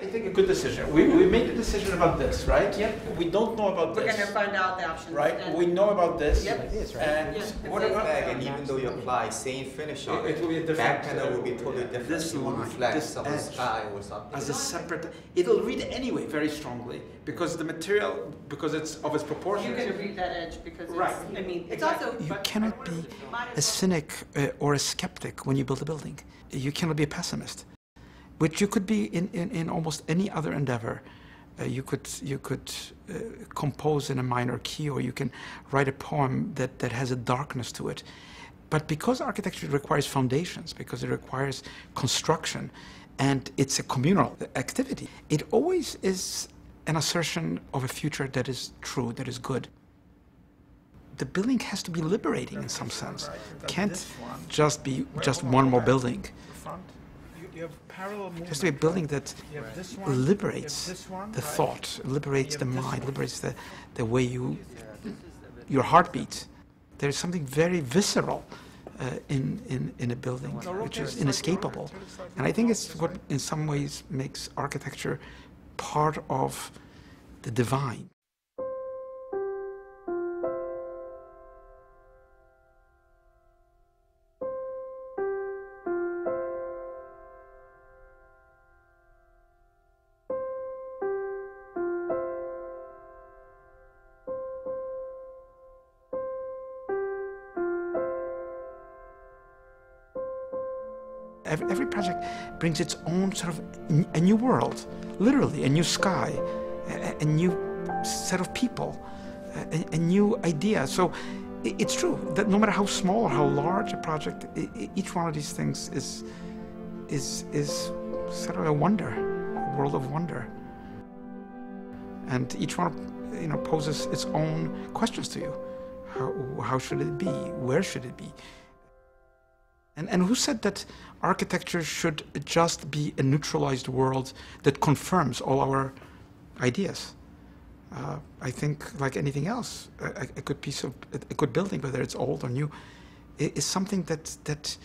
I think a good decision. We made a decision about this, right? Yep. We don't know about We're this. going to find out the options. Right? And We know about this. Yep. Ideas, right? And Yeah. what about... And even though you apply same finish on It will be a different... back panel will be totally different. This It will line, reflect this some edge, sky or something. as a separate... It'll read anyway very strongly because the material, because it's of its proportions. you're going to read that edge because it's, Right. I mean, it's Exactly. also... You cannot be a cynic or a skeptic when you build a building. You cannot be a pessimist, which you could be in almost any other endeavor. You could compose in a minor key, or you can write a poem that has a darkness to it. But because architecture requires foundations, because it requires construction, and it's a communal activity, it always is an assertion of a future that is true, that is good. The building has to be liberating in some sense. It can't just be just one more building. It has to be a building that liberates the thought, liberates the mind, liberates the way your heartbeat. There's something very visceral in a building, which is inescapable. And I think it's what in some ways makes architecture part of the divine. Every project brings its own sort of a new world, literally, a new sky, a new set of people, a new idea. So it's true that no matter how small or how large a project, each one of these things is sort of a wonder, a world of wonder. And each one, poses its own questions to you. How should it be? Where should it be? And who said that architecture should just be a neutralized world that confirms all our ideas? I think, like anything else, a good piece of a good building, whether it's old or new, is something that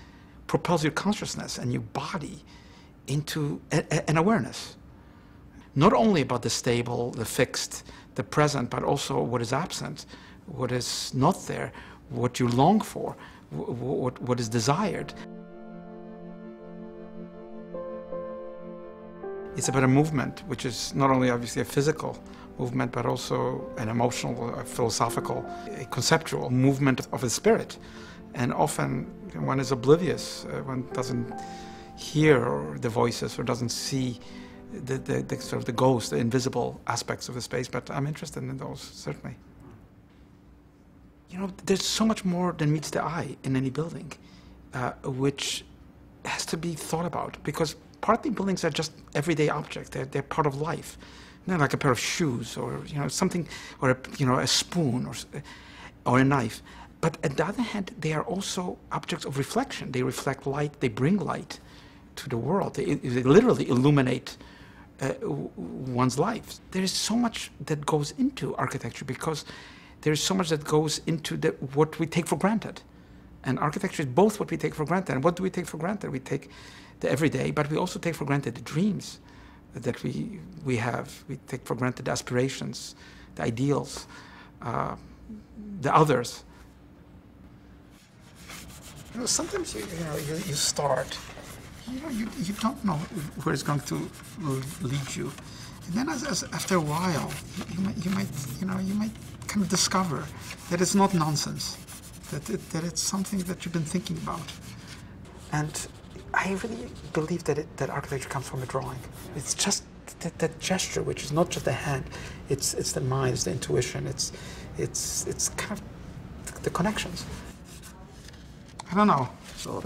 propels your consciousness and your body into an awareness, not only about the stable, the fixed, the present, but also what is absent, what is not there, what you long for, what is desired. It's about a movement, which is not only obviously a physical movement, but also an emotional, a philosophical, a conceptual movement of the spirit. And often one is oblivious, one doesn't hear the voices or doesn't see the sort of the ghost, the invisible aspects of the space, but I'm interested in those, certainly. There's so much more than meets the eye in any building, which has to be thought about, because partly buildings are just everyday objects. They're part of life. Not like a pair of shoes or something, or a spoon or a knife. But on the other hand, they are also objects of reflection. They reflect light. They bring light to the world. They literally illuminate one's life. There is so much that goes into architecture because there's so much that goes into what we take for granted. And architecture is both what we take for granted. And what do we take for granted? We take the everyday, but we also take for granted the dreams that we have. We take for granted the aspirations, the ideals, the others. Sometimes you start, you don't know where it's going to lead you. And then after a while, you might kind of discover that it's not nonsense, that it's something that you've been thinking about. And I really believe that architecture comes from a drawing. It's just that gesture, which is not just the hand. It's the mind, it's the intuition. It's kind of the connections. I don't know. It's all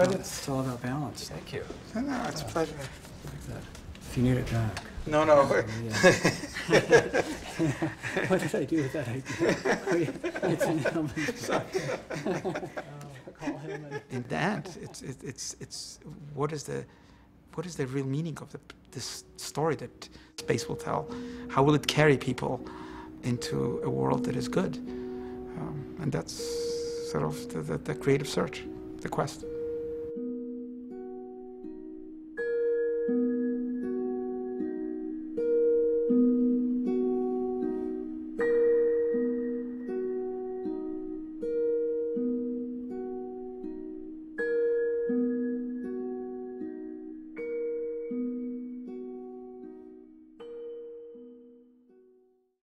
about balance. Thank you. No, it's a pleasure. Like that. If you need it back. No. What did I do with that idea? It's an element. Call him and... In the end, it's what is the real meaning of this story that space will tell? How will it carry people into a world that is good? And that's sort of the creative search, the quest.